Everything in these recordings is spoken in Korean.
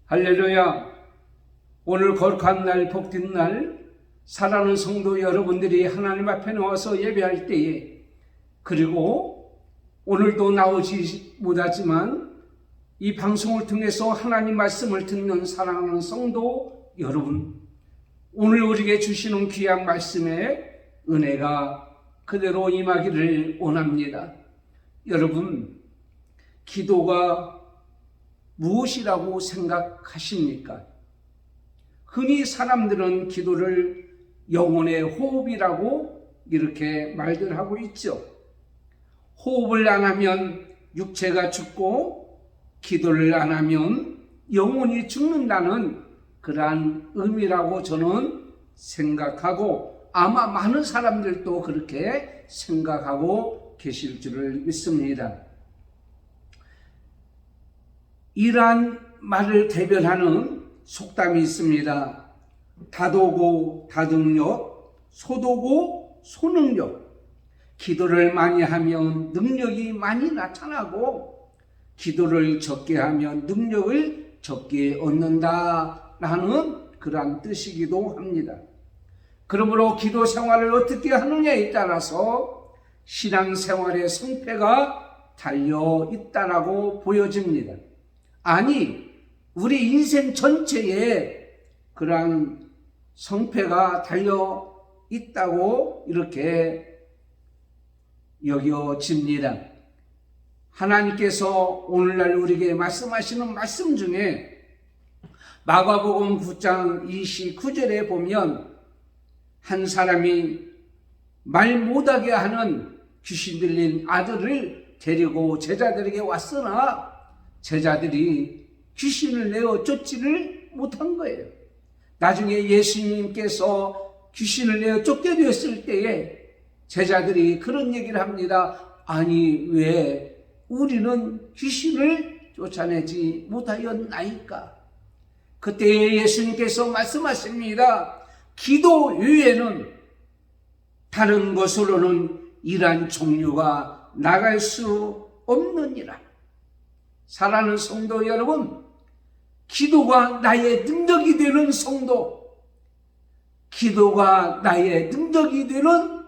할렐루야. 오늘 거룩한 날, 복된 날, 사랑하는 성도 여러분들이 하나님 앞에 나와서 예배할 때에, 그리고 오늘도 나오지 못하지만 이 방송을 통해서 하나님 말씀을 듣는 사랑하는 성도 여러분, 오늘 우리에게 주시는 귀한 말씀의 은혜가 그대로 임하기를 원합니다. 여러분, 기도가 무엇이라고 생각하십니까? 흔히 사람들은 기도를 영혼의 호흡이라고 이렇게 말들 하고 있죠. 호흡을 안 하면 육체가 죽고 기도를 안 하면 영혼이 죽는다는 그러한 의미라고 저는 생각하고, 아마 많은 사람들도 그렇게 생각하고 계실 줄을 믿습니다. 이러한 말을 대변하는 속담이 있습니다. 다도고 다능력, 소도고 소능력. 기도를 많이 하면 능력이 많이 나타나고, 기도를 적게 하면 능력을 적게 얻는다라는 그러한 뜻이기도 합니다. 그러므로 기도 생활을 어떻게 하느냐에 따라서 신앙생활의 성패가 달려 있다라고 보여집니다. 아니, 우리 인생 전체에 그러한 성패가 달려 있다고 이렇게 여겨집니다. 하나님께서 오늘날 우리에게 말씀하시는 말씀 중에 마가복음 9장 29절에 보면, 한 사람이 말 못하게 하는 귀신 들린 아들을 데리고 제자들에게 왔으나 제자들이 귀신을 내어 쫓지를 못한 거예요. 나중에 예수님께서 귀신을 내어 쫓게 되었을 때에 제자들이 그런 얘기를 합니다. 아니, 왜 우리는 귀신을 쫓아내지 못하였나이까? 그때 예수님께서 말씀하십니다. 기도 외에는 다른 것으로는 이러한 종류가 나갈 수 없느니라. 사랑하는 성도 여러분, 기도가 나의 능력이 되는 성도, 기도가 나의 능력이 되는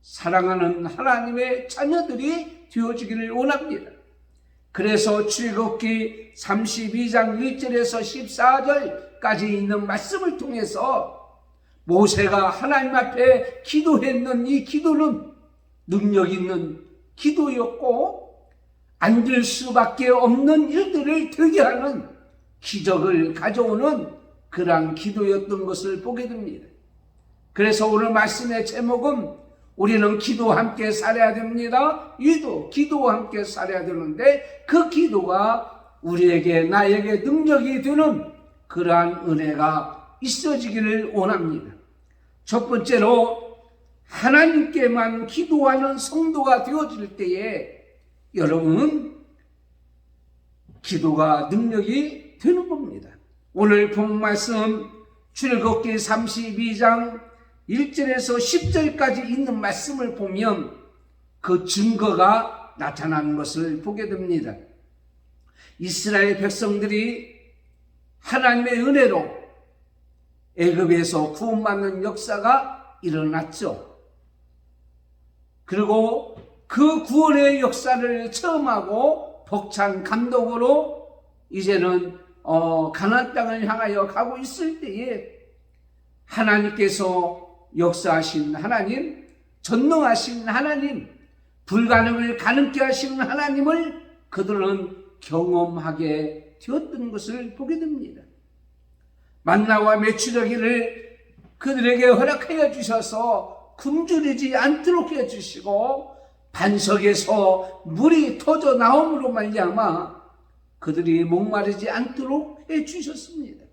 사랑하는 하나님의 자녀들이 되어지기를 원합니다. 그래서 출애굽기 32장 1절에서 14절까지 있는 말씀을 통해서 모세가 하나님 앞에 기도했는 이 기도는 능력 있는 기도였고, 안 될 수밖에 없는 일들을 되게 하는 기적을 가져오는 그러한 기도였던 것을 보게 됩니다. 그래서 오늘 말씀의 제목은 우리는 기도와 함께 살아야 됩니다. 기도와 함께 살아야 되는데, 그 기도가 우리에게, 나에게 능력이 되는 그러한 은혜가 있어지기를 원합니다. 첫 번째로, 하나님께만 기도하는 성도가 되어질 때에 여러분은 기도가 능력이 되는 겁니다. 오늘 본 말씀 출애굽기 32장 1절에서 10절까지 있는 말씀을 보면 그 증거가 나타나는 것을 보게 됩니다. 이스라엘 백성들이 하나님의 은혜로 애굽에서 구원받는 역사가 일어났죠. 그리고 그 구원의 역사를 체험하고 벅찬 감동으로 이제는 가나안 땅을 향하여 가고 있을 때에 하나님께서 역사하신 하나님, 전능하신 하나님, 불가능을 가능케 하시는 하나님을 그들은 경험하게 되었던 것을 보게 됩니다. 만나와 메추려기를 그들에게 허락하여 주셔서 굶주리지 않도록 해주시고, 반석에서 물이 터져 나옴으로 말미암아 그들이 목마르지 않도록 해주셨습니다.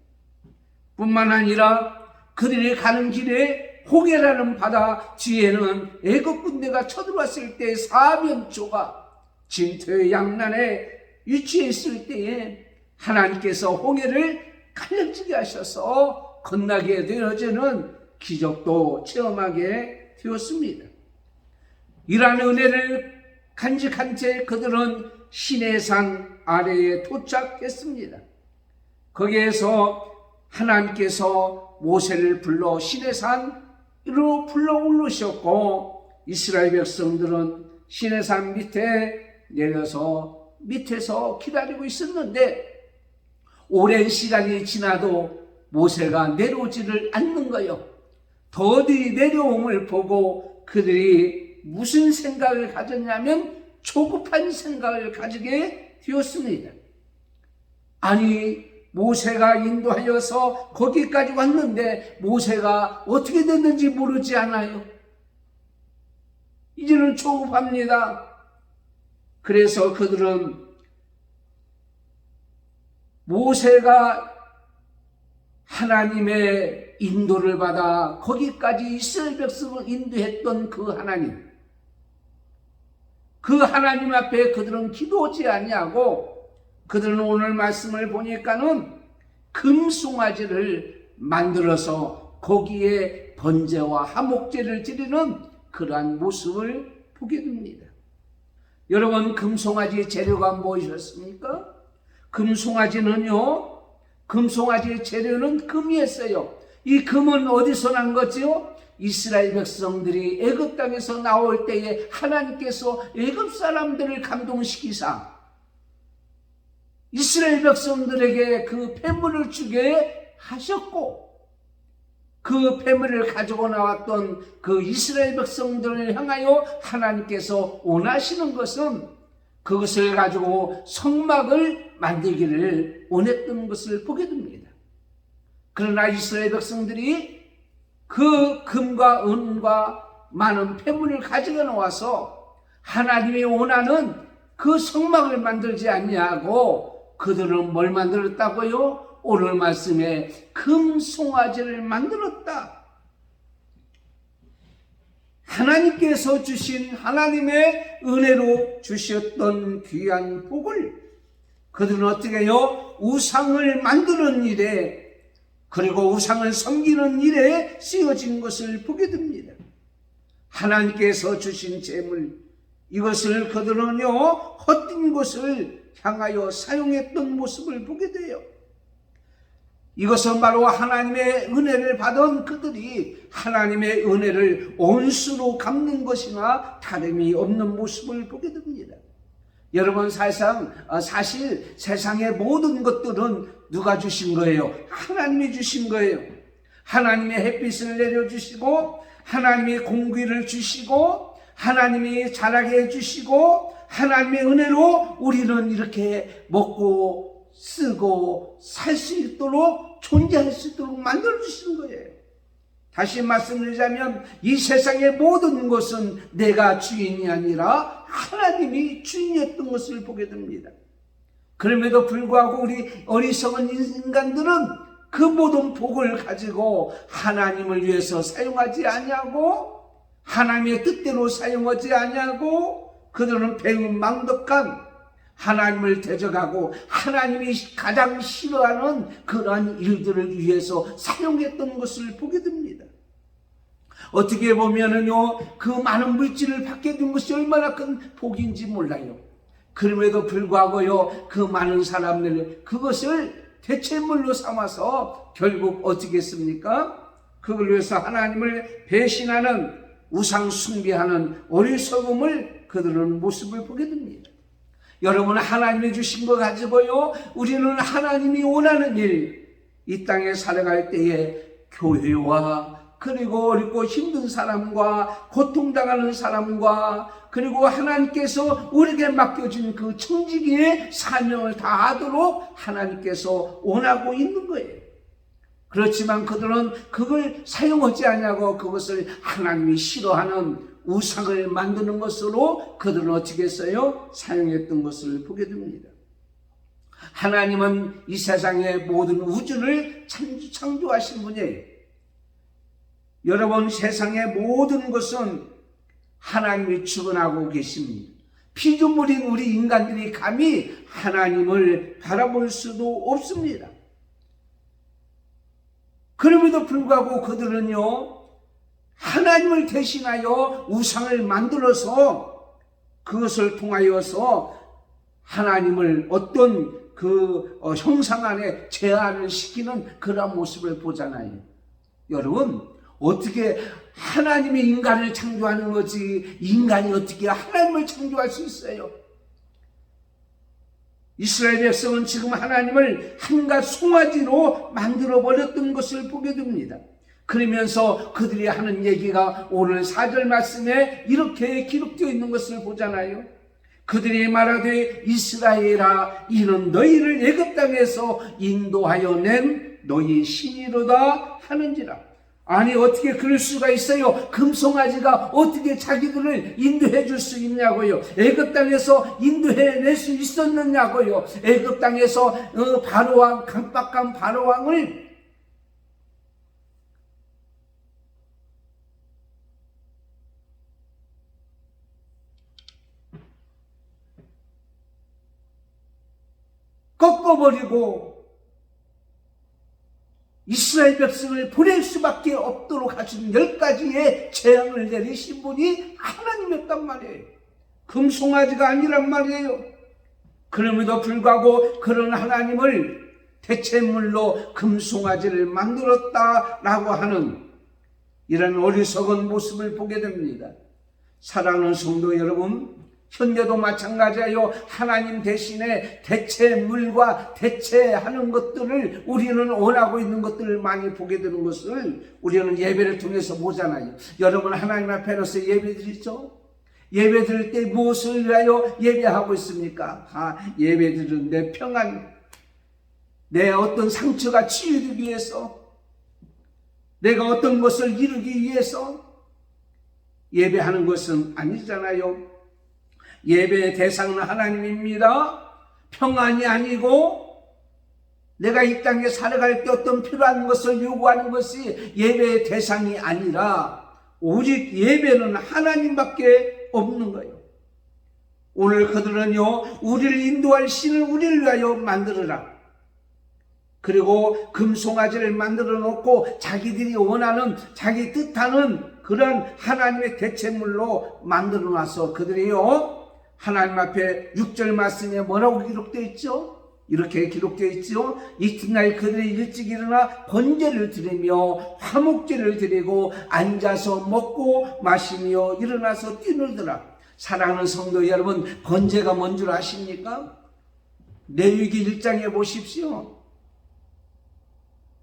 뿐만 아니라 그들이 가는 길에 홍해라는 바다 뒤에는 애굽 군대가 쳐들어왔을 때 사면초가 진토의 양난에 위치해 있을 때에 하나님께서 홍해를 갈라지게 하셔서 건너게 되어지는 기적도 체험하게 되었습니다. 이러한 은혜를 간직한 채 그들은 시내산 아래에 도착했습니다. 거기에서 하나님께서 모세를 불러 시내산으로 불러 올르셨고 이스라엘 백성들은 시내산 밑에 내려서 밑에서 기다리고 있었는데 오랜 시간이 지나도 모세가 내려오지를 않는 거요. 더디 내려옴을 보고 그들이 무슨 생각을 가졌냐면 조급한 생각을 가지게 되었습니다. 아니, 모세가 인도하여서 거기까지 왔는데 모세가 어떻게 됐는지 모르지 않아요? 이제는 조급합니다. 그래서 그들은 모세가 하나님의 인도를 받아 거기까지 이스라엘 백성을 인도했던 그 하나님 앞에 그들은 기도하지 아니하고 그들은 오늘 말씀을 보니까는 금송아지를 만들어서 거기에 번제와 화목제를 드리는 그러한 모습을 보게 됩니다. 여러분, 금송아지 재료가 무엇이었습니까? 금송아지의 재료는 금이었어요. 이 금은 어디서 난 거지요? 이스라엘 백성들이 애굽 땅에서 나올 때에 하나님께서 애굽 사람들을 감동시키사 이스라엘 백성들에게 그 폐물을 주게 하셨고 그 폐물을 가지고 나왔던 그 이스라엘 백성들을 향하여 하나님께서 원하시는 것은 그것을 가지고 성막을 만들기를 원했던 것을 보게 됩니다. 그러나 이스라엘 백성들이 그 금과 은과 많은 폐물을 가지고 나와서 하나님이 원하는 그 성막을 만들지 아니하고 그들은 뭘 만들었다고요? 오늘 말씀에 금송아지를 만들었다. 하나님께서 주신 하나님의 은혜로 주셨던 귀한 복을 그들은 어떻게 해요? 우상을 만드는 일에 그리고 우상을 섬기는 일에 쓰여진 것을 보게 됩니다. 하나님께서 주신 재물 이것을 그들은요 헛된 것을 향하여 사용했던 모습을 보게 돼요. 이것은 바로 하나님의 은혜를 받은 그들이 하나님의 은혜를 온수로 갚는 것이나 다름이 없는 모습을 보게 됩니다. 여러분, 사실 세상의 모든 것들은 누가 주신 거예요? 하나님이 주신 거예요. 하나님이 햇빛을 내려주시고 하나님이 공기를 주시고 하나님이 자라게 해주시고 하나님의 은혜로 우리는 이렇게 먹고 쓰고 살 수 있도록 존재할 수 있도록 만들어주신 거예요. 다시 말씀드리자면 이 세상의 모든 것은 내가 주인이 아니라 하나님이 주인이었던 것을 보게 됩니다. 그럼에도 불구하고 우리 어리석은 인간들은 그 모든 복을 가지고 하나님을 위해서 사용하지 아니하고 하나님의 뜻대로 사용하지 아니하고 그들은 배은망덕한 하나님을 대적하고 하나님이 가장 싫어하는 그러한 일들을 위해서 사용했던 것을 보게 됩니다. 어떻게 보면은요, 그 많은 물질을 받게 된 것이 얼마나 큰 복인지 몰라요. 그럼에도 불구하고요, 그 많은 사람들 그것을 대체물로 삼아서 결국 어떻게 했습니까? 그걸 위해서 하나님을 배신하는 우상 숭배하는 어리석음을 그들은 모습을 보게 됩니다. 여러분, 하나님이 주신 거 가지고요 우리는 하나님이 원하는 일, 이 땅에 살아갈 때에 교회와 그리고 어렵고 힘든 사람과 고통당하는 사람과 그리고 하나님께서 우리에게 맡겨진 그 청지기의 사명을 다하도록 하나님께서 원하고 있는 거예요. 그렇지만 그들은 그걸 사용하지 않냐고 그것을 하나님이 싫어하는 우상을 만드는 것으로 그들은 어떻게 했어요? 사용했던 것을 보게 됩니다. 하나님은 이 세상의 모든 우주를 창조하신 분이에요. 여러분, 세상의 모든 것은 하나님이 주관하고 계십니다. 피조물인 우리 인간들이 감히 하나님을 바라볼 수도 없습니다. 그럼에도 불구하고 그들은요 하나님을 대신하여 우상을 만들어서 그것을 통하여서 하나님을 어떤 형상 안에 제한을 시키는 그런 모습을 보잖아요. 여러분, 어떻게 하나님이 인간을 창조하는 거지 인간이 어떻게 하나님을 창조할 수 있어요? 이스라엘 백성은 지금 하나님을 한갓 송아지로 만들어 버렸던 것을 보게 됩니다. 그러면서 그들이 하는 얘기가 오늘 4절 말씀에 이렇게 기록되어 있는 것을 보잖아요. 그들이 말하되 이스라엘아, 이는 너희를 애굽 땅에서 인도하여 낸 너희 신이로다 하는지라. 아니, 어떻게 그럴 수가 있어요? 금송아지가 어떻게 자기들을 인도해 줄 수 있냐고요? 애굽 땅에서 인도해 낼 수 있었느냐고요? 애굽 땅에서 바로왕, 강박한 바로왕을 꺾어버리고 이스라엘 백성을 보낼 수밖에 없도록 하신 10가지의 재앙을 내리신 분이 하나님이었단 말이에요. 금송아지가 아니란 말이에요. 그럼에도 불구하고 그런 하나님을 대체물로 금송아지를 만들었다라고 하는 이런 어리석은 모습을 보게 됩니다. 사랑하는 성도 여러분, 현재도 마찬가지예요. 하나님 대신에 대체물과 대체하는 것들을 우리는 원하고 있는 것들을 많이 보게 되는 것을 우리는 예배를 통해서 보잖아요. 여러분, 하나님 앞에 나서 예배 드리죠? 예배 드릴 때 무엇을 위하여 예배하고 있습니까? 예배 드리는 내 평안, 내 어떤 상처가 치유되기 위해서, 내가 어떤 것을 이루기 위해서 예배하는 것은 아니잖아요. 예배의 대상은 하나님입니다. 평안이 아니고 내가 이 땅에 살아갈 때 어떤 필요한 것을 요구하는 것이 예배의 대상이 아니라 오직 예배는 하나님밖에 없는 거예요. 오늘 그들은요, 우리를 인도할 신을 우리를 위하여 만들어라. 그리고 금송아지를 만들어 놓고 자기들이 원하는, 자기 뜻하는 그런 하나님의 대체물로 만들어 놔서 그들이요, 하나님 앞에 6절 말씀에 뭐라고 기록되어 있죠? 이렇게 기록되어 있죠. 이튿날 그들이 일찍 일어나 번제를 드리며 화목제를 드리고 앉아서 먹고 마시며 일어나서 뛰놀더라. 사랑하는 성도 여러분, 번제가 뭔 줄 아십니까? 레위기 1장에 보십시오.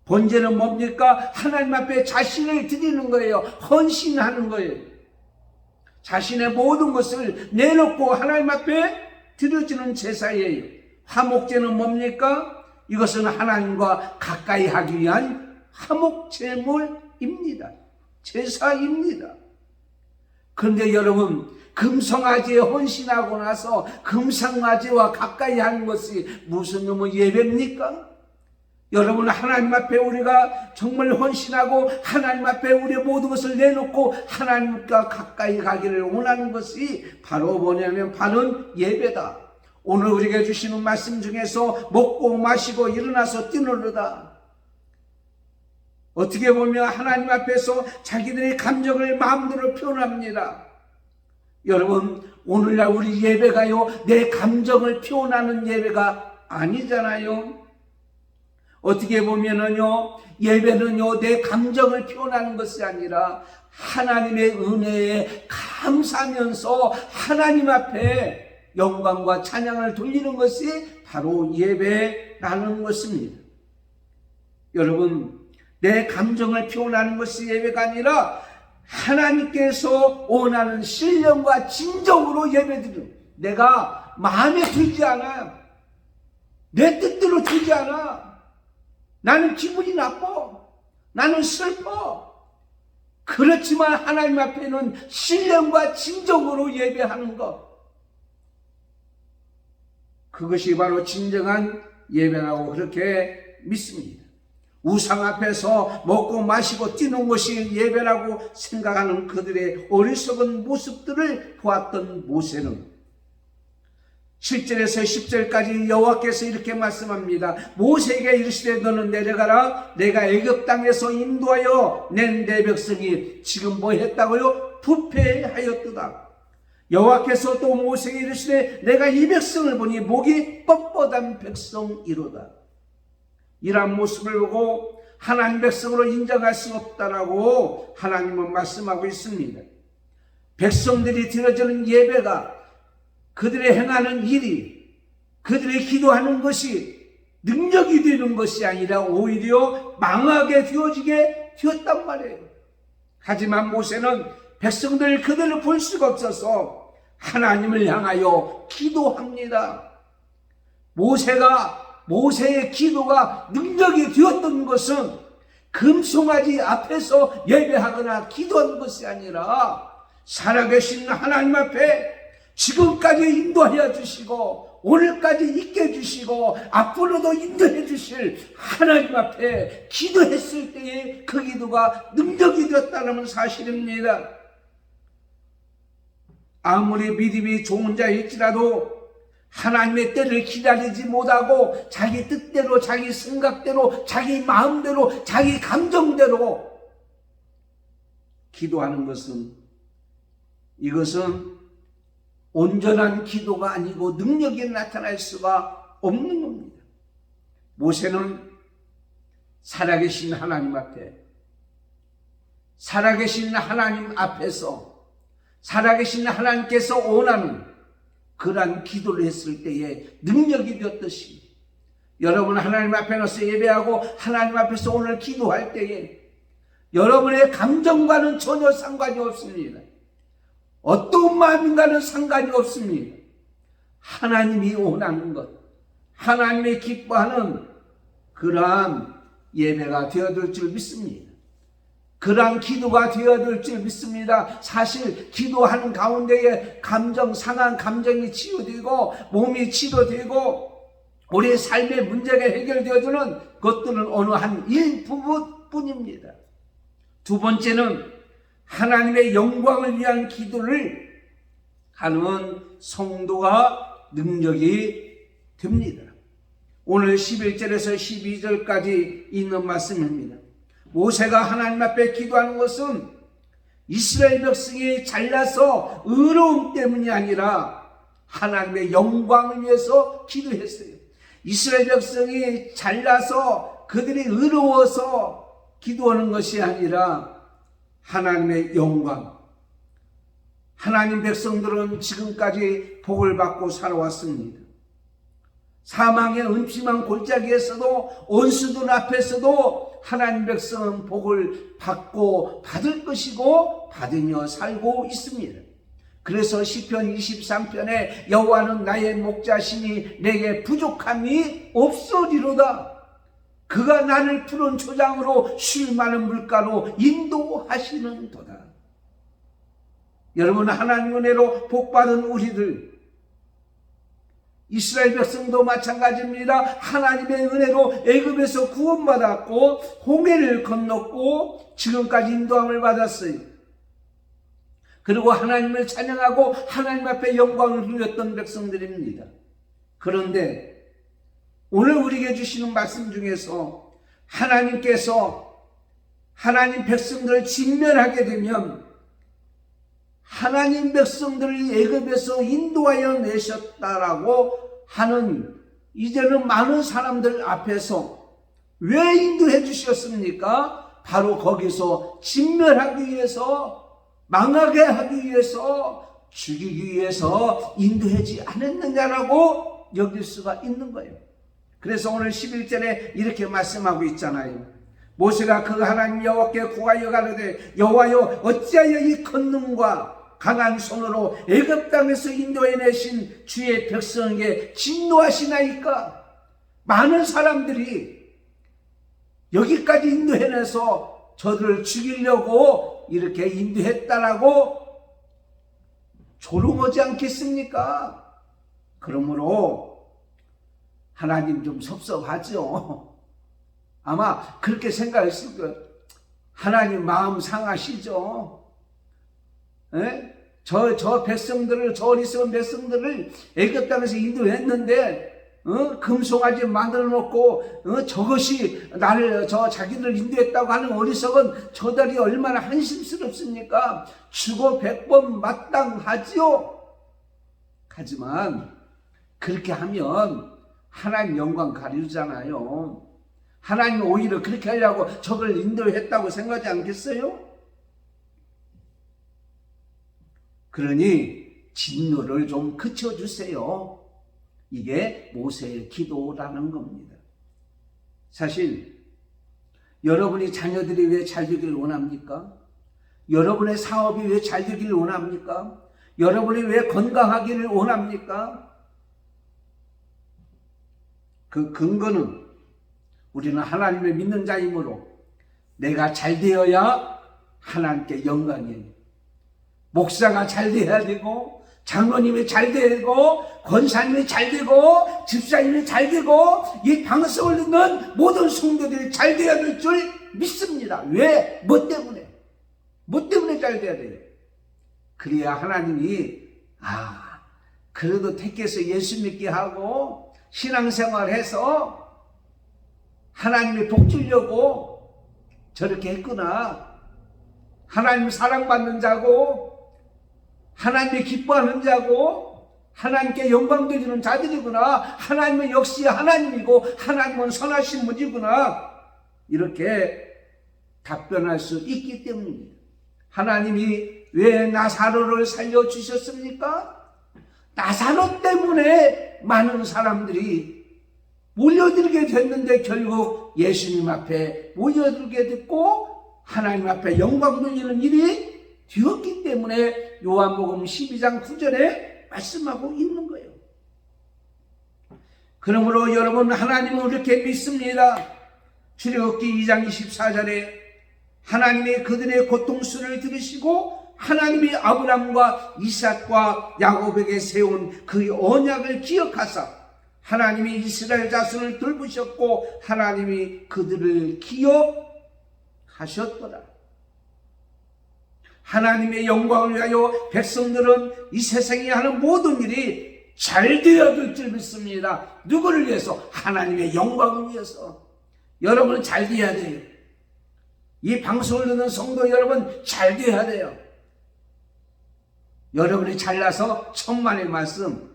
번제는 뭡니까? 하나님 앞에 자신을 드리는 거예요. 헌신하는 거예요. 자신의 모든 것을 내놓고 하나님 앞에 드려지는 제사예요. 화목제는 뭡니까? 이것은 하나님과 가까이 하기 위한 화목제물입니다. 제사입니다. 그런데 여러분, 금송아지에 헌신하고 나서 금송아지와 가까이 하는 것이 무슨 놈의 예배입니까? 여러분, 하나님 앞에 우리가 정말 헌신하고 하나님 앞에 우리의 모든 것을 내놓고 하나님과 가까이 가기를 원하는 것이 바로 뭐냐면 바로 예배다. 오늘 우리에게 주시는 말씀 중에서 먹고 마시고 일어나서 뛰놀르다. 어떻게 보면 하나님 앞에서 자기들의 감정을 마음대로 표현합니다. 여러분, 오늘날 우리 예배가요, 내 감정을 표현하는 예배가 아니잖아요. 어떻게 보면은요, 예배는요, 내 감정을 표현하는 것이 아니라 하나님의 은혜에 감사하면서 하나님 앞에 영광과 찬양을 돌리는 것이 바로 예배라는 것입니다. 여러분, 내 감정을 표현하는 것이 예배가 아니라 하나님께서 원하는 신령과 진정으로 예배드려. 내가 마음에 들지 않아. 내 뜻대로 되지 않아. 나는 기분이 나빠. 나는 슬퍼. 그렇지만 하나님 앞에는 신령과 진정으로 예배하는 것. 그것이 바로 진정한 예배라고 그렇게 믿습니다. 우상 앞에서 먹고 마시고 뛰는 것이 예배라고 생각하는 그들의 어리석은 모습들을 보았던 모세는 7절에서 10절까지 여호와께서 이렇게 말씀합니다. 모세에게 이르시되 너는 내려가라. 내가 애굽 땅에서 인도하여 낸 내 백성이 지금 뭐 했다고요? 부패하였도다. 여호와께서 또 모세에게 이르시되 내가 이 백성을 보니 목이 뻣뻣한 백성이로다. 이러한 모습을 보고 하나님 백성으로 인정할 수 없다라고 하나님은 말씀하고 있습니다. 백성들이 드려지는 예배가, 그들의 행하는 일이, 그들의 기도하는 것이 능력이 되는 것이 아니라 오히려 망하게 되어지게 되었단 말이에요. 하지만 모세는 백성들 그들을 볼 수가 없어서 하나님을 향하여 기도합니다. 모세의 기도가 능력이 되었던 것은 금송아지 앞에서 예배하거나 기도한 것이 아니라 살아계신 하나님 앞에 지금까지 인도하여 주시고 오늘까지 있게 해주시고 앞으로도 인도해 주실 하나님 앞에 기도했을 때에 그 기도가 능력이 되었다는 사실입니다. 아무리 믿음이 좋은 자일지라도 하나님의 때를 기다리지 못하고 자기 뜻대로, 자기 생각대로, 자기 마음대로, 자기 감정대로 기도하는 이것은 온전한 기도가 아니고 능력이 나타날 수가 없는 겁니다. 모세는 살아계신 하나님 앞에, 살아계신 하나님 앞에서 살아계신 하나님께서 원하는 그러한 기도를 했을 때에 능력이 되었듯이 여러분 하나님 앞에 나서 예배하고 하나님 앞에서 오늘 기도할 때에 여러분의 감정과는 전혀 상관이 없습니다. 어떤 마음인가는 상관이 없습니다. 하나님이 원하는 것, 하나님이 기뻐하는 그러한 예배가 되어들 줄 믿습니다. 그러한 기도가 되어들 줄 믿습니다. 사실 기도하는 가운데에 상한 감정이 치유되고 몸이 치료되고 우리의 삶의 문제가 해결되어지는 것들은 어느 한 일부분뿐입니다. 두 번째는 하나님의 영광을 위한 기도를 하는 성도가 능력이 됩니다. 오늘 11절에서 12절까지 있는 말씀입니다. 모세가 하나님 앞에 기도하는 것은 이스라엘 백성이 잘나서 의로움 때문이 아니라 하나님의 영광을 위해서 기도했어요. 이스라엘 백성이 잘나서 그들이 의로워서 기도하는 것이 아니라 하나님의 영광. 하나님 백성들은 지금까지 복을 받고 살아왔습니다. 사망의 음침한 골짜기에서도 원수들 앞에서도 하나님 백성은 복을 받고 받을 것이고 받으며 살고 있습니다. 그래서 시편 23편에 여호와는 나의 목자시니 내게 부족함이 없으리로다. 그가 나를 푸른 초장으로 쉴 많은 물가로 인도하시는도다. 여러분 하나님 은혜로 복받은 우리들 이스라엘 백성도 마찬가지입니다. 하나님의 은혜로 애굽에서 구원받았고 홍해를 건넜고 지금까지 인도함을 받았어요. 그리고 하나님을 찬양하고 하나님 앞에 영광을 누렸던 백성들입니다. 그런데 오늘 우리에게 주시는 말씀 중에서 하나님께서 하나님 백성들을 진멸하게 되면 하나님 백성들을 애굽에서 인도하여 내셨다라고 하는 이제는 많은 사람들 앞에서 왜 인도해 주셨습니까? 바로 거기서 진멸하기 위해서 망하게 하기 위해서 죽이기 위해서 인도하지 않았느냐라고 여길 수가 있는 거예요. 그래서 오늘 11절에 이렇게 말씀하고 있잖아요. 모세가 그 하나님 여호와께 구하여 가로되 여호와여 어찌하여 이 권능과 강한 손으로 애굽 땅에서 인도해 내신 주의 백성에게 진노하시나이까? 많은 사람들이 여기까지 인도해내서 저들을 죽이려고 이렇게 인도했다라고 조롱하지 않겠습니까? 그러므로 하나님 좀 섭섭하죠. 아마 그렇게 생각했을 거예요. 하나님 마음 상하시죠. 저 백성들을, 저 어리석은 백성들을 애굽 땅에서 인도했는데 금송아지 만들어 놓고 저것이 나를 자기를 인도했다고 하는 어리석은 저들이 얼마나 한심스럽습니까? 죽어 100번 마땅하지요. 하지만 그렇게 하면 하나님 영광 가리우잖아요. 하나님 오히려 그렇게 하려고 저걸 인도했다고 생각하지 않겠어요? 그러니 진노를 좀 그쳐주세요. 이게 모세의 기도라는 겁니다. 사실 여러분이 자녀들이 왜 잘 되기를 원합니까? 여러분의 사업이 왜 잘 되기를 원합니까? 여러분이 왜 건강하기를 원합니까? 그 근거는 우리는 하나님을 믿는 자이므로 내가 잘 되어야 하나님께 영광이에요. 목사가 잘 돼야 되고, 장로님이 잘 되고, 권사님이 잘 되고, 집사님이 잘 되고, 이 방송을 듣는 모든 성도들이 잘 돼야 될 줄 믿습니다. 왜? 뭐 때문에? 뭐 때문에 잘 돼야 돼요? 그래야 하나님이 그래도 택해서 예수 믿게 하고 신앙생활해서 하나님의 복 주려고 저렇게 했구나. 하나님 사랑받는 자고 하나님이 기뻐하는 자고 하나님께 영광 드리는 자들이구나. 하나님은 역시 하나님이고 하나님은 선하신 분이구나. 이렇게 답변할 수 있기 때문입니다. 하나님이 왜 나사로를 살려주셨습니까? 나사로 때문에 많은 사람들이 몰려들게 됐는데 결국 예수님 앞에 몰려들게 됐고 하나님 앞에 영광 돌리는 일이 되었기 때문에 요한복음 12장 9절에 말씀하고 있는 거예요. 그러므로 여러분, 하나님은 이렇게 믿습니다. 출애굽기 2장 24절에 하나님이 그들의 고통수를 들으시고 하나님이 아브람과 이삭과 야곱에게 세운 그 언약을 기억하사 하나님이 이스라엘 자손을 돌보셨고 하나님이 그들을 기억하셨더라. 하나님의 영광을 위하여 백성들은 이 세상에 하는 모든 일이 잘 되어야 될 줄 믿습니다. 누구를 위해서? 하나님의 영광을 위해서. 여러분은 잘 되어야 돼요. 이 방송을 듣는 성도 여러분 잘 되어야 돼요. 여러분이 잘나서 천만의 말씀,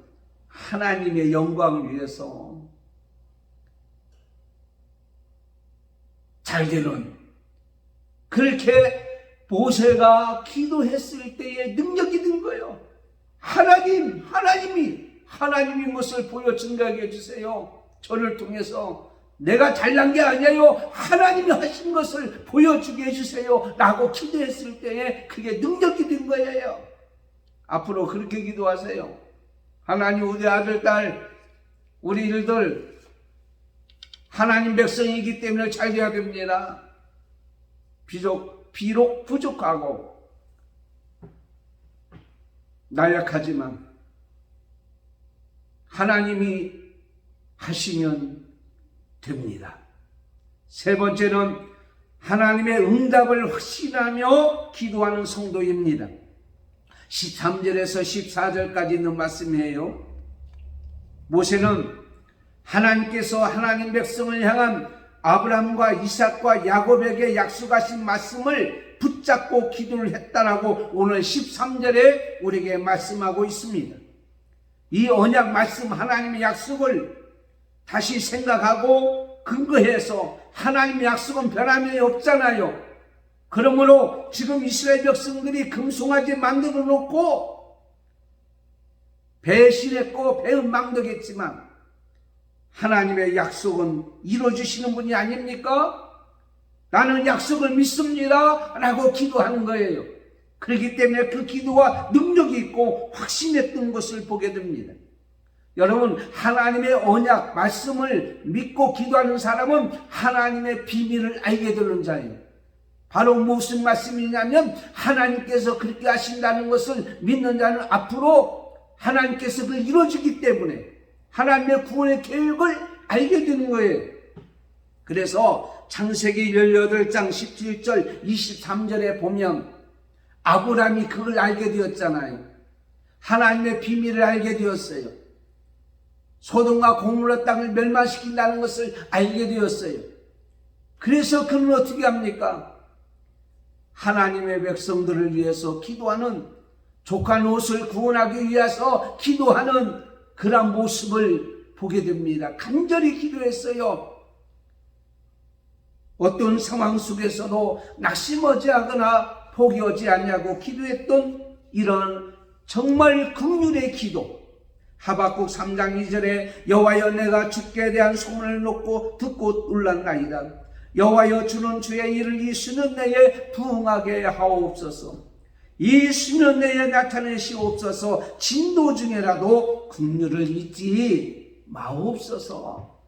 하나님의 영광을 위해서 잘 되는, 그렇게 모세가 기도했을 때에 능력이 든 거예요. 하나님이 것을 보여 증거하게 해주세요. 저를 통해서 내가 잘난 게 아니에요. 하나님이 하신 것을 보여주게 해주세요. 라고 기도했을 때에 그게 능력이 된 거예요. 앞으로 그렇게 기도하세요. 하나님, 우리 아들, 딸, 우리 일들 하나님 백성이기 때문에 잘 돼야 됩니다. 비록 부족하고 나약하지만 하나님이 하시면 됩니다. 세 번째는 하나님의 응답을 확신하며 기도하는 성도입니다. 13절에서 14절까지 있는 말씀이에요. 모세는 하나님께서 하나님 백성을 향한 아브라함과 이삭과 야곱에게 약속하신 말씀을 붙잡고 기도를 했다라고 오늘 13절에 우리에게 말씀하고 있습니다. 이 언약 말씀, 하나님의 약속을 다시 생각하고 근거해서 하나님의 약속은 변함이 없잖아요. 그러므로 지금 이스라엘 백성들이 금송아지 만들어 놓고 배신했고 배은망덕했지만 하나님의 약속은 이루어주시는 분이 아닙니까? 나는 약속을 믿습니다 라고 기도하는 거예요. 그렇기 때문에 그 기도와 능력이 있고 확신했던 것을 보게 됩니다. 여러분, 하나님의 언약 말씀을 믿고 기도하는 사람은 하나님의 비밀을 알게 되는 자예요. 바로 무슨 말씀이냐면 하나님께서 그렇게 하신다는 것을 믿는 자는 앞으로 하나님께서 그걸 이루어주기 때문에 하나님의 구원의 계획을 알게 되는 거예요. 그래서 창세기 18장 17절 23절에 보면 아브라함이 그걸 알게 되었잖아요. 하나님의 비밀을 알게 되었어요. 소돔과 고모라 땅을 멸망시킨다는 것을 알게 되었어요. 그래서 그는 어떻게 합니까? 하나님의 백성들을 위해서 기도하는, 족한 옷을 구원하기 위해서 기도하는 그런 모습을 보게 됩니다. 간절히 기도했어요. 어떤 상황 속에서도 낙심하지 않거나 포기하지 않냐고 기도했던 이런 정말 긍휼의 기도. 하박국 3장 2절에 여호와여 내가 주께 대한 소문을 듣고 놀랐나이다. 여호와여 주는 주의 일을 이 수년 내에 부응하게 하옵소서. 이 수년 내에 나타내시옵소서. 진도 중에라도 긍휼을 잊지 마옵소서.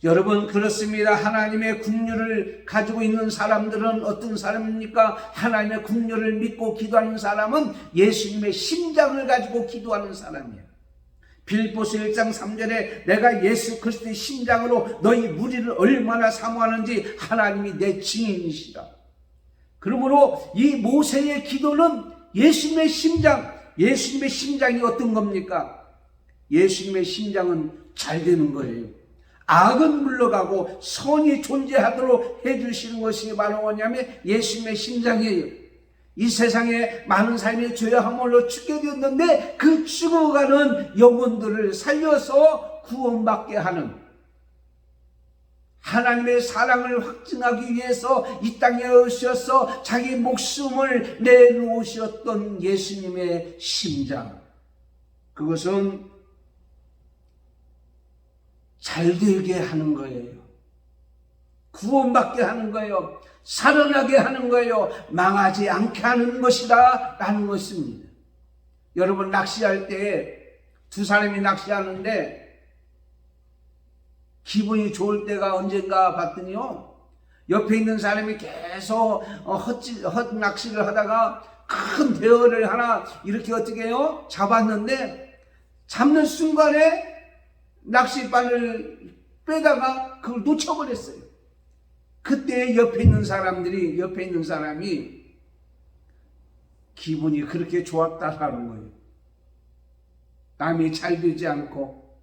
여러분, 그렇습니다. 하나님의 긍휼을 가지고 있는 사람들은 어떤 사람입니까? 하나님의 긍휼을 믿고 기도하는 사람은 예수님의 심장을 가지고 기도하는 사람이에요. 빌립보서 1장 3절에 내가 예수 그리스도의 심장으로 너희 무리를 얼마나 사모하는지 하나님이 내 증인이시다. 그러므로 이 모세의 기도는 예수님의 심장, 예수님의 심장이 어떤 겁니까? 예수님의 심장은 잘 되는 거예요. 악은 물러가고 선이 존재하도록 해주시는 것이 바로 뭐냐면 예수님의 심장이에요. 이 세상에 많은 사람이 죄악함으로 죽게 되었는데 그 죽어가는 영혼들을 살려서 구원받게 하는, 하나님의 사랑을 확증하기 위해서 이 땅에 오셔서 자기 목숨을 내놓으셨던 예수님의 심장, 그것은 잘되게 하는 거예요. 구원받게 하는 거예요. 살아나게 하는 거예요. 망하지 않게 하는 것이다 라는 것입니다. 여러분, 낚시할 때 두 사람이 낚시하는데 기분이 좋을 때가 언젠가 봤더니요, 옆에 있는 사람이 계속 헛 낚시를 하다가 큰 대어를 하나 이렇게 어떻게 해요? 잡았는데 잡는 순간에 낚싯바늘 빼다가 그걸 놓쳐버렸어요. 그때 옆에 있는 사람이 기분이 그렇게 좋았다라는 거예요. 남이 잘 되지 않고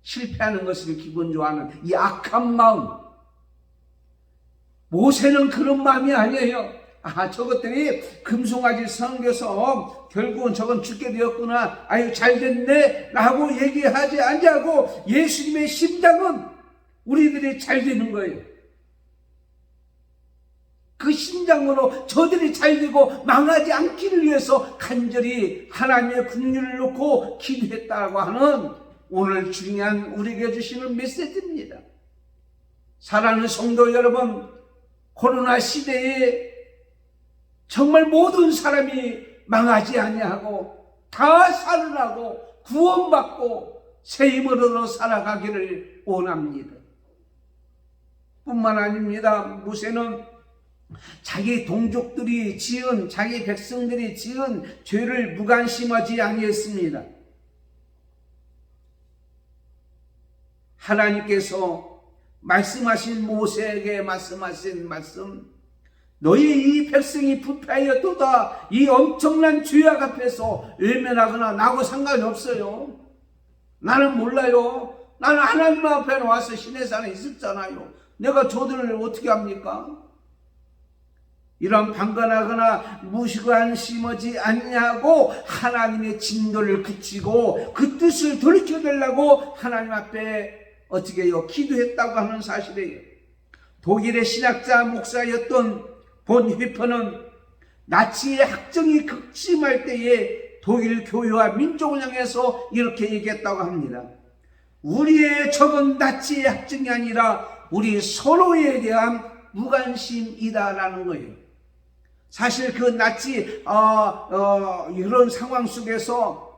실패하는 것을 기분 좋아하는 이 악한 마음. 모세는 그런 마음이 아니에요. 저것들이 금송아지 섬겨서 결국은 저건 죽게 되었구나, 아유 잘됐네 라고 얘기하지 않냐고, 예수님의 심장은 우리들이 잘 되는 거예요. 그 심장으로 저들이 잘되고 망하지 않기를 위해서 간절히 하나님의 긍휼을 놓고 기도했다고 하는 오늘 중요한 우리에게 주시는 메시지입니다. 사랑하는 성도 여러분, 코로나 시대에 정말 모든 사람이 망하지 아니하고 다 살아나고 구원받고 새 힘으로 살아가기를 원합니다. 뿐만 아닙니다. 모세는 자기 동족들이 지은, 자기 백성들이 지은 죄를 무관심하지 아니했습니다. 하나님께서 말씀하신 모세에게 말씀하신 말씀, 너희 이 백성이 부패하였도다. 이 엄청난 죄악 앞에서 외면하거나 나하고 상관이 없어요. 나는 몰라요. 나는 하나님 앞에 와서 시내산에 있었잖아요. 내가 저들을 어떻게 합니까? 이런 방관하거나 무관심하지 않냐고 하나님의 진도를 그치고 그 뜻을 돌이켜달라고 하나님 앞에 어떻게 해요? 기도했다고 하는 사실이에요. 독일의 신학자 목사였던 본휘퍼는 나치의 학정이 극심할 때에 독일 교회와 민족을 향해서 이렇게 얘기했다고 합니다. 우리의 적은 나치의 학정이 아니라 우리 서로에 대한 무관심이다라는 거예요. 사실 그 나치 이런 상황 속에서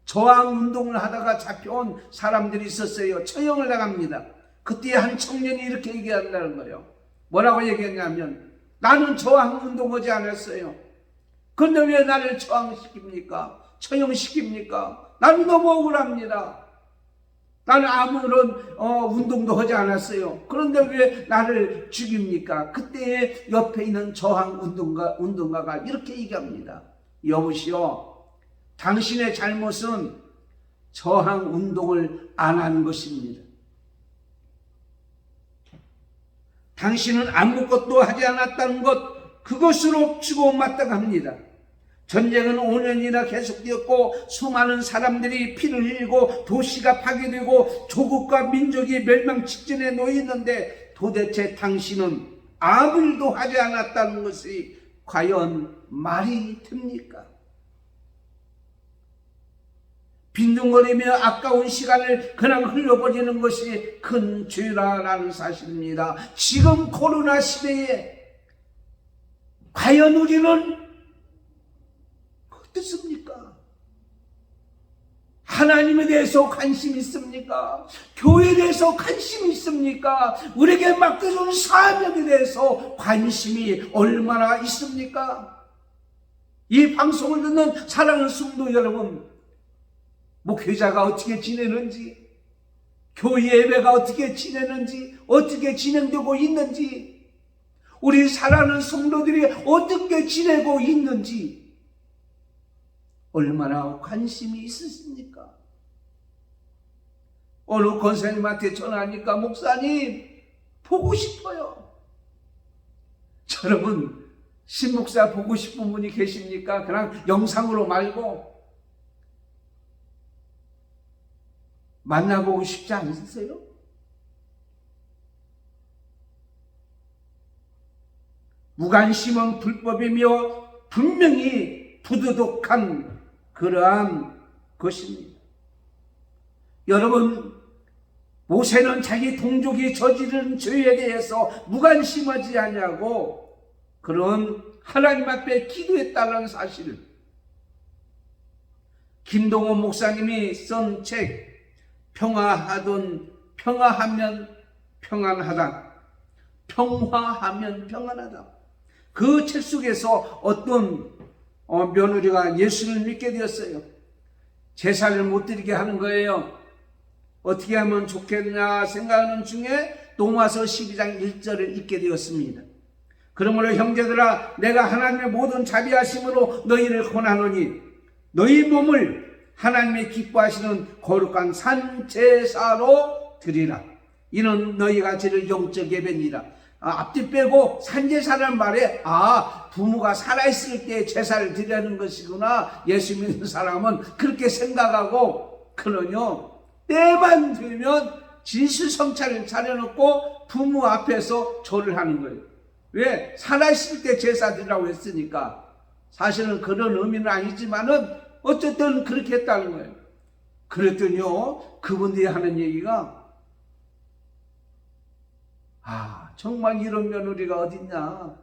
저항 운동을 하다가 잡혀온 사람들이 있었어요. 처형을 당합니다. 그때 한 청년이 이렇게 얘기한다는 거예요. 뭐라고 얘기했냐면, 나는 저항 운동하지 않았어요. 그런데 왜 나를 저항시킵니까? 처형시킵니까? 나는 너무 억울합니다. 나는 아무런 운동도 하지 않았어요. 그런데 왜 나를 죽입니까? 그때 옆에 있는 저항 운동가가 이렇게 얘기합니다. 여보시오, 당신의 잘못은 저항 운동을 안 한 것입니다. 당신은 아무것도 하지 않았다는 것, 그것으로 주고받아갑니다. 전쟁은 5년이나 계속되었고 수많은 사람들이 피를 흘리고 도시가 파괴되고 조국과 민족이 멸망 직전에 놓였는데 도대체 당신은 아무 일도 하지 않았다는 것이 과연 말이 됩니까? 빈둥거리며 아까운 시간을 그냥 흘려버리는 것이 큰 죄라는 사실입니다. 지금 코로나 시대에 과연 우리는 어떻습니까? 하나님에 대해서 관심 있습니까? 교회에 대해서 관심 있습니까? 우리에게 맡겨준 사명에 대해서 관심이 얼마나 있습니까? 이 방송을 듣는 사랑하는 성도 여러분, 목회자가 어떻게 지내는지, 교회 예배가 어떻게 지내는지, 어떻게 진행되고 있는지, 우리 사랑하는 성도들이 어떻게 지내고 있는지 얼마나 관심이 있으십니까? 어느 권사님한테 전화하니까 목사님 보고 싶어요. 여러분 신목사 보고 싶은 분이 계십니까? 그냥 영상으로 말고 만나보고 싶지 않으세요? 무관심은 불법이며 분명히 부도덕한 그러한 것입니다. 여러분, 모세는 자기 동족이 저지른 죄에 대해서 무관심하지 않냐고 그런 하나님 앞에 기도했다는 사실을 김동원 목사님이 쓴 책 평화하면 평안하다, 평화하면 평안하다. 그 책 속에서 어떤 며느리가 예수를 믿게 되었어요. 제사를 못 드리게 하는 거예요. 어떻게 하면 좋겠냐 생각하는 중에 로마서 12장 1절을 읽게 되었습니다. 그러므로 형제들아, 내가 하나님의 모든 자비하심으로 너희를 권하노니 너희 몸을 하나님의 기뻐하시는 거룩한 산제사로 드리라. 이는 너희가 드릴 영적 예배니라. 앞뒤 빼고 산제사라는 말에 부모가 살아있을 때 제사를 드리는 것이구나. 예수 믿는 사람은 그렇게 생각하고, 그러뇨 때만 되면 진수성찬을 차려놓고 부모 앞에서 절을 하는 거예요. 왜? 살아있을 때 제사 드리라고 했으니까. 사실은 그런 의미는 아니지만은 어쨌든 그렇게 했다는 거예요. 그랬더니요, 그분들이 하는 얘기가 정말 이런 며느리가 어딨냐,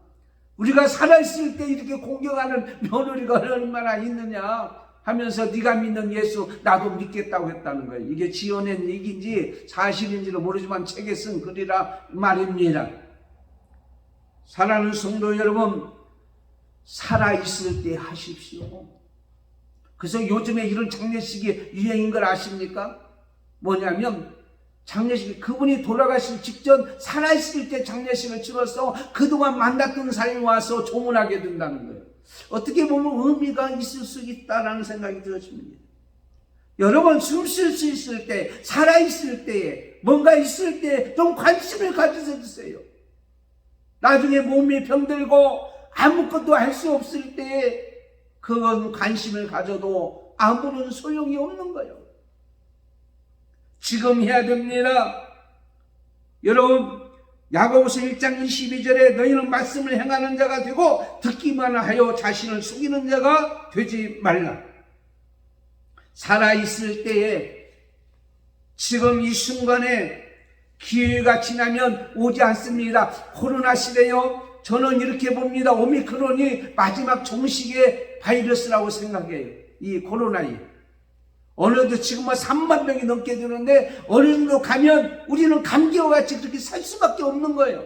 우리가 살아있을 때 이렇게 공경하는 며느리가 얼마나 있느냐 하면서 네가 믿는 예수 나도 믿겠다고 했다는 거예요. 이게 지어낸 얘기인지 사실인지도 모르지만 책에 쓴 글이라 말입니다. 사랑하는 성도 여러분, 살아있을 때 하십시오. 그래서 요즘에 이런 장례식이 유행인 걸 아십니까? 뭐냐면 장례식, 그분이 돌아가실 직전 살아있을 때 장례식을 치러서 그동안 만났던 사람이 와서 조문하게 된다는 거예요. 어떻게 보면 의미가 있을 수 있다는 생각이 들어집니다. 여러분, 숨 쉴 수 있을 때, 살아있을 때에, 뭔가 있을 때 좀 관심을 가져주세요. 나중에 몸이 병들고 아무것도 할 수 없을 때에 그건 관심을 가져도 아무런 소용이 없는 거예요. 지금 해야 됩니다. 여러분, 야고보서 1장 22절에 너희는 말씀을 행하는 자가 되고 듣기만 하여 자신을 속이는 자가 되지 말라. 살아있을 때에, 지금 이 순간에 기회가 지나면 오지 않습니다. 코로나 시대요, 저는 이렇게 봅니다. 오미크론이 마지막 종식의 바이러스라고 생각해요. 이 코로나에 어느덧 지금 3만 명이 넘게 되는데 어느 정도 가면 우리는 감기와 같이 그렇게 살 수밖에 없는 거예요.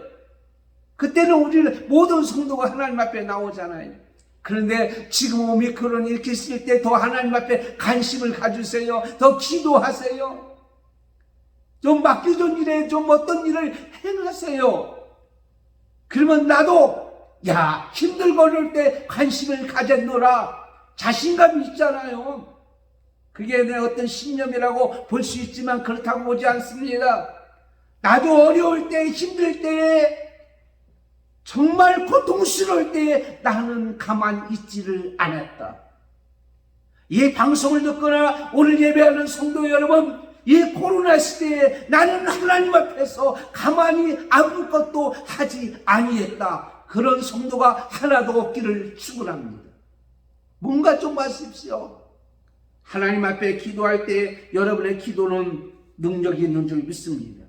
그때는 우리는 모든 성도가 하나님 앞에 나오잖아요. 그런데 지금 오미크론이 이렇게 있을 때 더 하나님 앞에 관심을 가주세요. 더 기도하세요. 좀 맡겨준 일에 좀 어떤 일을 행하세요. 그러면 나도 힘들고 어려울 때 관심을 가졌노라 자신감이 있잖아요. 그게 내 어떤 신념이라고 볼 수 있지만 그렇다고 보지 않습니다. 나도 어려울 때, 힘들 때에, 정말 고통스러울 때에 나는 가만히 있지를 않았다. 이 방송을 듣거나 오늘 예배하는 성도 여러분, 이 코로나 시대에 나는 하나님 앞에서 가만히 아무것도 하지 아니했다. 그런 성도가 하나도 없기를 축원합니다. 뭔가 좀 하십시오. 하나님 앞에 기도할 때 여러분의 기도는 능력이 있는 줄 믿습니다.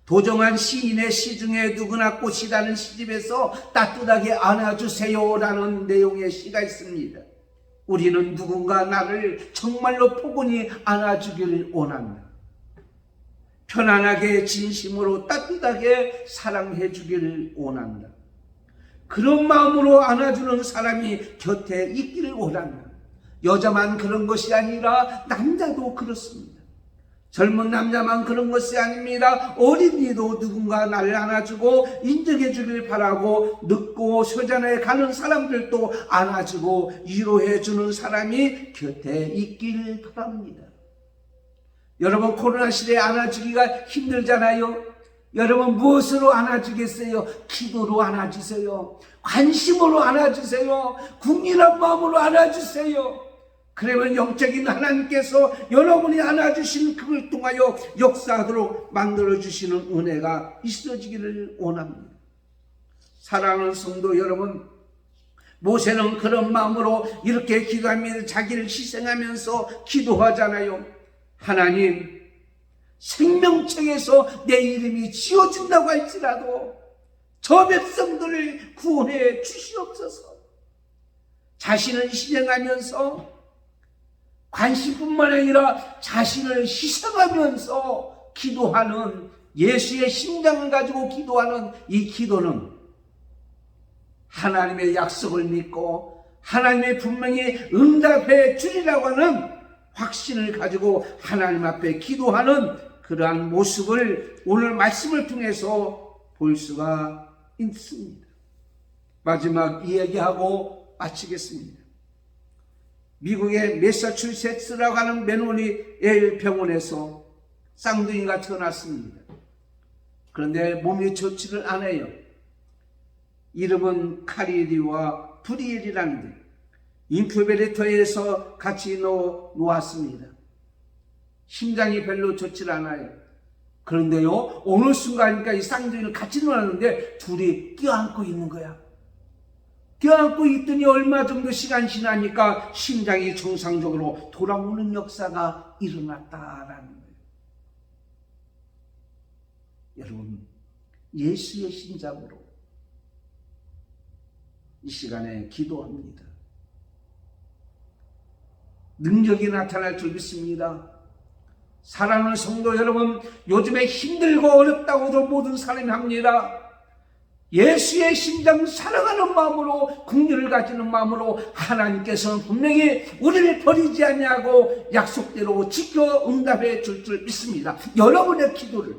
도정한 시인의 시 중에 누구나 꽃이라는 시집에서 따뜻하게 안아주세요라는 내용의 시가 있습니다. 우리는 누군가 나를 정말로 포근히 안아주기를 원합니다. 편안하게 진심으로 따뜻하게 사랑해 주기를 원합니다. 그런 마음으로 안아주는 사람이 곁에 있기를 원합니다. 여자만 그런 것이 아니라 남자도 그렇습니다. 젊은 남자만 그런 것이 아닙니다. 어린이도 누군가 나를 안아주고 인정해 주길 바라고, 늙고 소전에 가는 사람들도 안아주고 위로해 주는 사람이 곁에 있길 바랍니다. 여러분, 코로나 시대에 안아주기가 힘들잖아요. 여러분, 무엇으로 안아주겠어요? 기도로 안아주세요. 관심으로 안아주세요. 국민한 마음으로 안아주세요. 그러면 영적인 하나님께서 여러분이 안아주신 그걸 통하여 역사하도록 만들어주시는 은혜가 있어지기를 원합니다. 사랑하는 성도 여러분, 모세는 그런 마음으로 이렇게 기도하며 자기를 희생하면서 기도하잖아요. 하나님, 생명책에서 내 이름이 지워진다고 할지라도 저 백성들을 구원해 주시옵소서. 자신을 희생하면서 관심뿐만 아니라 자신을 희생하면서 기도하는, 예수의 심장을 가지고 기도하는 이 기도는 하나님의 약속을 믿고 하나님의 분명히 응답해 주리라고 하는 확신을 가지고 하나님 앞에 기도하는 그러한 모습을 오늘 말씀을 통해서 볼 수가 있습니다. 마지막 이야기하고 마치겠습니다. 미국의 매사추세츠라고 하는 메노니엘 병원에서 쌍둥이가 태어났습니다. 그런데 몸이 좋지를 않아요. 이름은 카리엘이와 브리엘이라는데 인큐베이터에서 같이 놓았습니다. 심장이 별로 좋지 않아요. 그런데요, 어느 순간이니까 이 쌍둥이를 같이 놓았는데 둘이 껴안고 있는 거야. 껴안고 있더니 얼마 정도 시간 지나니까 심장이 정상적으로 돌아오는 역사가 일어났다라는 거예요. 여러분, 예수의 심장으로 이 시간에 기도합니다. 능력이 나타날 줄 믿습니다. 사랑하는 성도 여러분, 요즘에 힘들고 어렵다고도 모든 사람이 합니다. 예수의 심장 사랑하는 마음으로, 긍휼을 가지는 마음으로 하나님께서는 분명히 우리를 버리지 않냐고 약속대로 지켜 응답해 줄 줄 믿습니다. 여러분의 기도를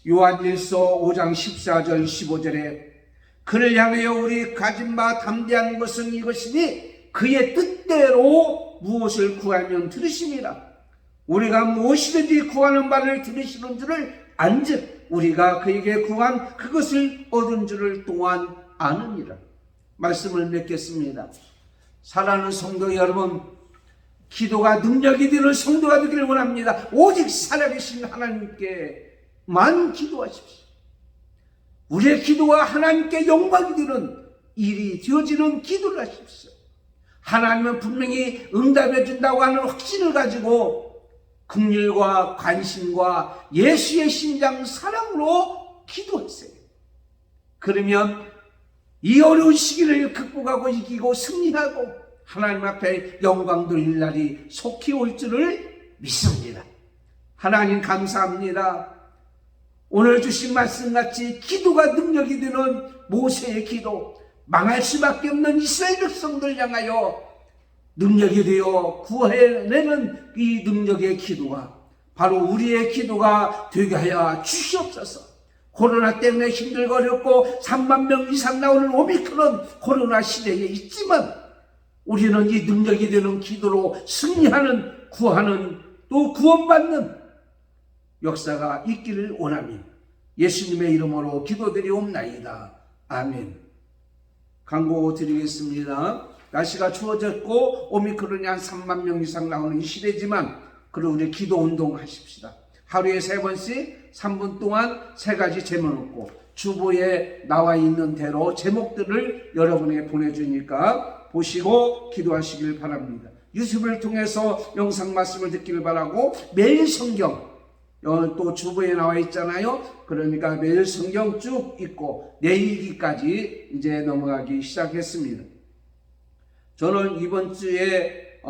요한일서 5장 14절 15절에 그를 향하여 우리 가진 바 담대한 것은 이것이니 그의 뜻대로 무엇을 구하면 들으심이라. 우리가 무엇이든지 구하는 바를 들으시는 줄을 안즉 우리가 그에게 구한 그것을 얻은 줄을 또한 아느니라. 말씀을 맺겠습니다. 사랑하는 성도 여러분, 기도가 능력이 되는 성도가 되기를 원합니다. 오직 살아계신 하나님께만 기도하십시오. 우리의 기도가 하나님께 영광이 되는 일이 되어지는 기도를 하십시오. 하나님은 분명히 응답해 준다고 하는 확신을 가지고 긍휼과 관심과 예수의 심장 사랑으로 기도하세요. 그러면 이 어려운 시기를 극복하고 이기고 승리하고 하나님 앞에 영광 돌릴 날이 속히 올 줄을 믿습니다. 하나님 감사합니다. 오늘 주신 말씀같이 기도가 능력이 되는 모세의 기도, 망할 수밖에 없는 이스라엘 백성들 향하여 능력이 되어 구해내는 이 능력의 기도가 바로 우리의 기도가 되게 하여 주시옵소서. 코로나 때문에 힘들거렸고 3만 명 이상 나오는 오미크론 코로나 시대에 있지만 우리는 이 능력이 되는 기도로 승리하는, 구하는, 또 구원받는 역사가 있기를 원하며 예수님의 이름으로 기도드리옵나이다. 아멘. 광고 드리겠습니다. 날씨가 추워졌고 오미크론이 한 3만 명 이상 나오는 이 시대지만 그럼 우리 기도 운동 하십시다. 하루에 3번씩 3분 동안 3가지 제목 놓고 주보에 나와 있는 대로 제목들을 여러분에게 보내주니까 보시고 기도하시길 바랍니다. 유튜브를 통해서 영상 말씀을 듣기를 바라고 매일 성경 또 주보에 나와 있잖아요. 그러니까 매일 성경 쭉 읽고 내일기까지 이제 넘어가기 시작했습니다. 저는 이번 주에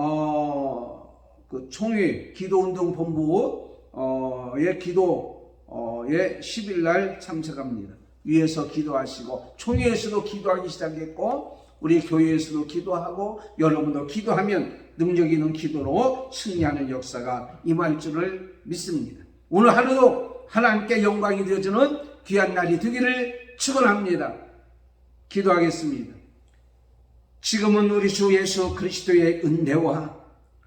그 총회 기도운동본부의 기도에 10일 날 참석합니다. 위에서 기도하시고 총회에서도 기도하기 시작했고 우리 교회에서도 기도하고 여러분도 기도하면 능력 있는 기도로 승리하는 역사가 임할 줄을 믿습니다. 오늘 하루도 하나님께 영광이 되어주는 귀한 날이 되기를 축원합니다. 기도하겠습니다. 지금은 우리 주 예수 그리스도의 은혜와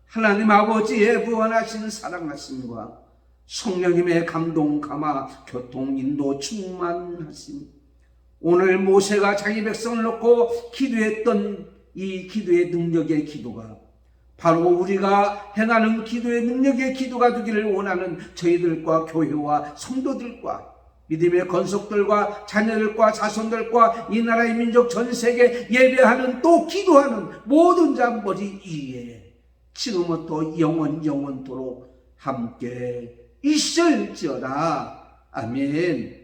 하나님 아버지의 무한하신 사랑하심과 성령님의 감동, 감화, 교통, 인도, 충만하심, 오늘 모세가 자기 백성을 놓고 기도했던 이 기도의 능력의 기도가 바로 우리가 행하는 기도의 능력의 기도가 되기를 원하는 저희들과 교회와 성도들과 믿음의 건속들과 자녀들과 자손들과 이 나라의 민족 전 세계 예배하는 또 기도하는 모든 자 머리 위에 지금부터 영원토록 함께 있을지어다. 아멘.